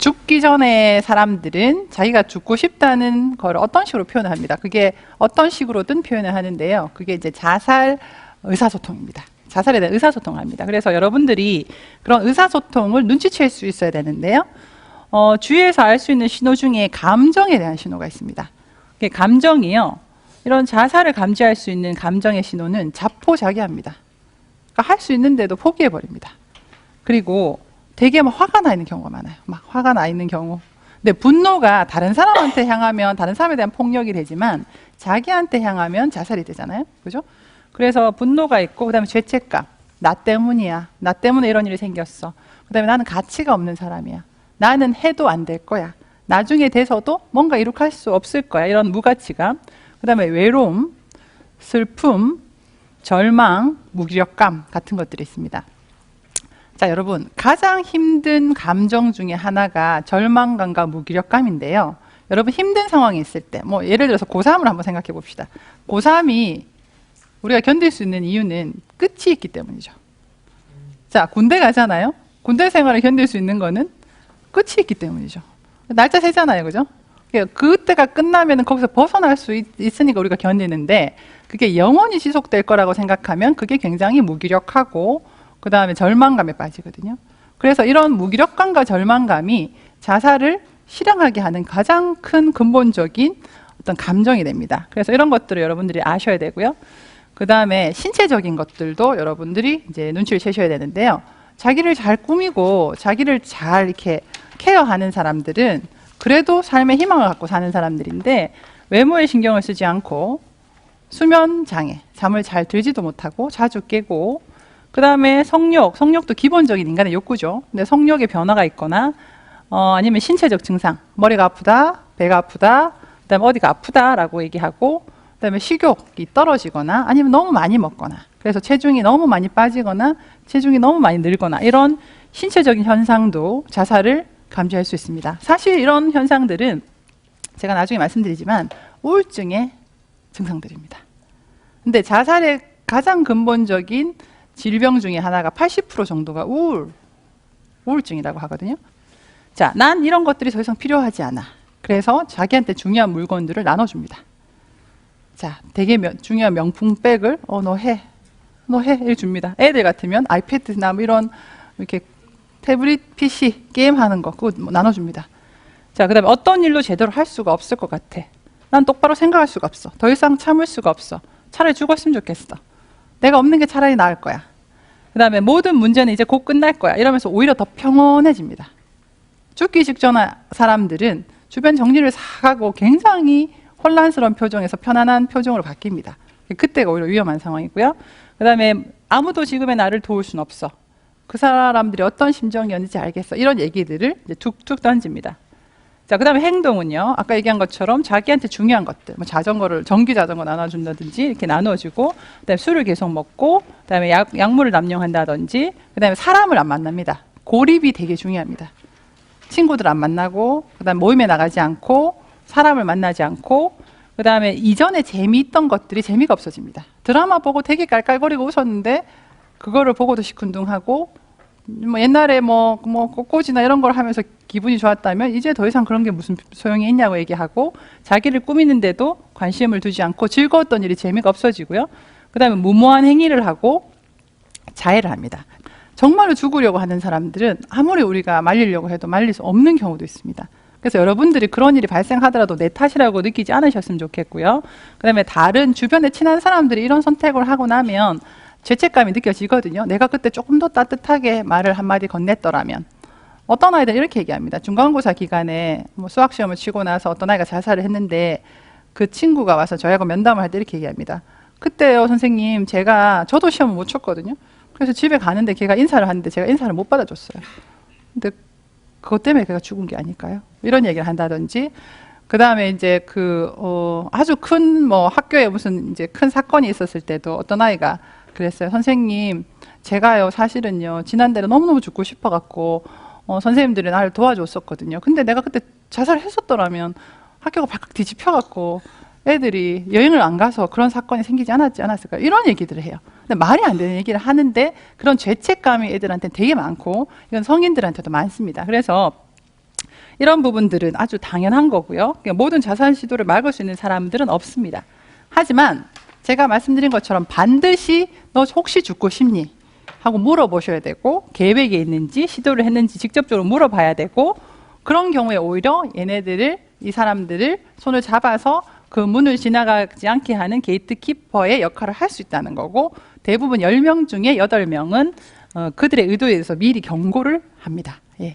죽기 전에 사람들은 자기가 죽고 싶다는 걸 어떤 식으로 표현을 합니다. 그게 어떤 식으로든 표현을 하는데요. 그게 이제 자살 의사소통입니다. 자살에 대한 의사소통을 합니다. 그래서 여러분들이 그런 의사소통을 눈치챌 수 있어야 되는데요. 주위에서 알 수 있는 신호 중에 감정에 대한 신호가 있습니다. 감정이요. 이런 자살을 감지할 수 있는 감정의 신호는 자포자기합니다. 그러니까 할 수 있는데도 포기해버립니다. 그리고 되게 막 화가 나 있는 경우가 많아요. 막 화가 나 있는 경우. 근데 분노가 다른 사람한테 향하면 다른 사람에 대한 폭력이 되지만 자기한테 향하면 자살이 되잖아요. 그죠? 그래서 분노가 있고 그다음에 죄책감. 나 때문이야. 나 때문에 이런 일이 생겼어. 그다음에 나는 가치가 없는 사람이야. 나는 해도 안 될 거야. 나중에 돼서도 뭔가 이룩할 수 없을 거야. 이런 무가치감. 그다음에 외로움, 슬픔, 절망, 무기력감 같은 것들이 있습니다. 자, 여러분, 가장 힘든 감정 중에 하나가 절망감과 무기력감인데요. 여러분, 힘든 상황이 있을 때, 뭐 예를 들어서 고3을 한번 생각해 봅시다. 고3이 우리가 견딜 수 있는 이유는 끝이 있기 때문이죠. 자, 군대 가잖아요. 군대 생활을 견딜 수 있는 거는 끝이 있기 때문이죠. 날짜 세잖아요, 그죠? 그때가 끝나면 거기서 벗어날 수 있으니까 우리가 견디는데, 그게 영원히 지속될 거라고 생각하면 그게 굉장히 무기력하고 그 다음에 절망감에 빠지거든요. 그래서 이런 무기력감과 절망감이 자살을 실행하게 하는 가장 큰 근본적인 어떤 감정이 됩니다. 그래서 이런 것들을 여러분들이 아셔야 되고요. 그 다음에 신체적인 것들도 여러분들이 이제 눈치를 채셔야 되는데요. 자기를 잘 꾸미고 자기를 잘 이렇게 케어하는 사람들은 그래도 삶의 희망을 갖고 사는 사람들인데, 외모에 신경을 쓰지 않고 수면 장애, 잠을 잘 들지도 못하고 자주 깨고, 그 다음에 성욕도 기본적인 인간의 욕구죠. 근데 성욕에 변화가 있거나 아니면 신체적 증상, 머리가 아프다, 배가 아프다, 그 다음에 어디가 아프다라고 얘기하고, 그 다음에 식욕이 떨어지거나 아니면 너무 많이 먹거나, 그래서 체중이 너무 많이 빠지거나 체중이 너무 많이 늘거나, 이런 신체적인 현상도 자살을 감지할 수 있습니다. 사실 이런 현상들은 제가 나중에 말씀드리지만 우울증의 증상들입니다. 근데 자살의 가장 근본적인 질병 중에 하나가 80% 정도가 우울증이라고 하거든요. 자, 난 이런 것들이 더 이상 필요하지 않아. 그래서 자기한테 중요한 물건들을 나눠줍니다. 자, 되게 중요한 명품백을 너 해 이렇게 줍니다. 애들 같으면 아이패드나 뭐 이런 이렇게 태블릿, PC, 게임하는 거 그거 나눠줍니다. 자, 그 다음에 어떤 일도 제대로 할 수가 없을 것 같아. 난 똑바로 생각할 수가 없어. 더 이상 참을 수가 없어. 차라리 죽었으면 좋겠어. 내가 없는 게 차라리 나을 거야. 그 다음에 모든 문제는 이제 곧 끝날 거야. 이러면서 오히려 더 평온해집니다. 죽기 직전 사람들은 주변 정리를 싹 하고 굉장히 혼란스러운 표정에서 편안한 표정으로 바뀝니다. 그때가 오히려 위험한 상황이고요. 그 다음에 아무도 지금의 나를 도울 수는 없어. 그 사람들이 어떤 심정이었는지 알겠어. 이런 얘기들을 이제 툭툭 던집니다. 자, 그 다음에 행동은요. 아까 얘기한 것처럼 자기한테 중요한 것들, 뭐 자전거를, 전기 자전거 나눠준다든지 이렇게 나눠주고, 그 다음에 술을 계속 먹고, 그 다음에 약물을 남용한다든지, 그 다음에 사람을 안 만납니다. 고립이 되게 중요합니다. 친구들 안 만나고, 그 다음에 모임에 나가지 않고, 사람을 만나지 않고, 그 다음에 이전에 재미있던 것들이 재미가 없어집니다. 드라마 보고 되게 깔깔거리고 웃었는데 그거를 보고도 시큰둥하고, 뭐 옛날에 뭐 꽃꽂이나 이런 걸 하면서 기분이 좋았다면 이제 더 이상 그런 게 무슨 소용이 있냐고 얘기하고, 자기를 꾸미는데도 관심을 두지 않고 즐거웠던 일이 재미가 없어지고요. 그 다음에 무모한 행위를 하고 자해를 합니다. 정말로 죽으려고 하는 사람들은 아무리 우리가 말리려고 해도 말릴 수 없는 경우도 있습니다. 그래서 여러분들이 그런 일이 발생하더라도 내 탓이라고 느끼지 않으셨으면 좋겠고요. 그 다음에 다른 주변에 친한 사람들이 이런 선택을 하고 나면 죄책감이 느껴지거든요. 내가 그때 조금 더 따뜻하게 말을 한마디 건넸더라면. 어떤 아이들은 이렇게 얘기합니다. 중간고사 기간에 뭐 수학시험을 치고 나서 어떤 아이가 자살을 했는데 그 친구가 와서 저하고 면담을 할 때 이렇게 얘기합니다. 그때요 선생님, 저도 시험을 못 쳤거든요. 그래서 집에 가는데 걔가 인사를 하는데 제가 인사를 못 받아줬어요. 근데 그것 때문에 걔가 죽은 게 아닐까요? 이런 얘기를 한다든지, 그 다음에 이제 아주 큰 뭐 학교에 무슨 이제 큰 사건이 있었을 때도 어떤 아이가 그랬어요. 선생님, 제가요 사실은요 지난달에 너무너무 죽고 싶어갖고 선생님들이 나를 도와줬었거든요. 근데 내가 그때 자살했었더라면 학교가 발칵 뒤집혀갖고 애들이 여행을 안 가서 그런 사건이 생기지 않았을까, 이런 얘기들을 해요. 근데 말이 안 되는 얘기를 하는데 그런 죄책감이 애들한테 되게 많고, 이건 성인들한테도 많습니다. 그래서 이런 부분들은 아주 당연한 거고요. 그러니까 모든 자살 시도를 막을 수 있는 사람들은 없습니다. 하지만 제가 말씀드린 것처럼 반드시 너 혹시 죽고 싶니? 하고 물어보셔야 되고, 계획이 있는지 시도를 했는지 직접적으로 물어봐야 되고, 그런 경우에 오히려 이 사람들을 손을 잡아서 그 문을 지나가지 않게 하는 게이트키퍼의 역할을 할 수 있다는 거고, 대부분 10명 중에 8명은 그들의 의도에 대해서 미리 경고를 합니다. 예.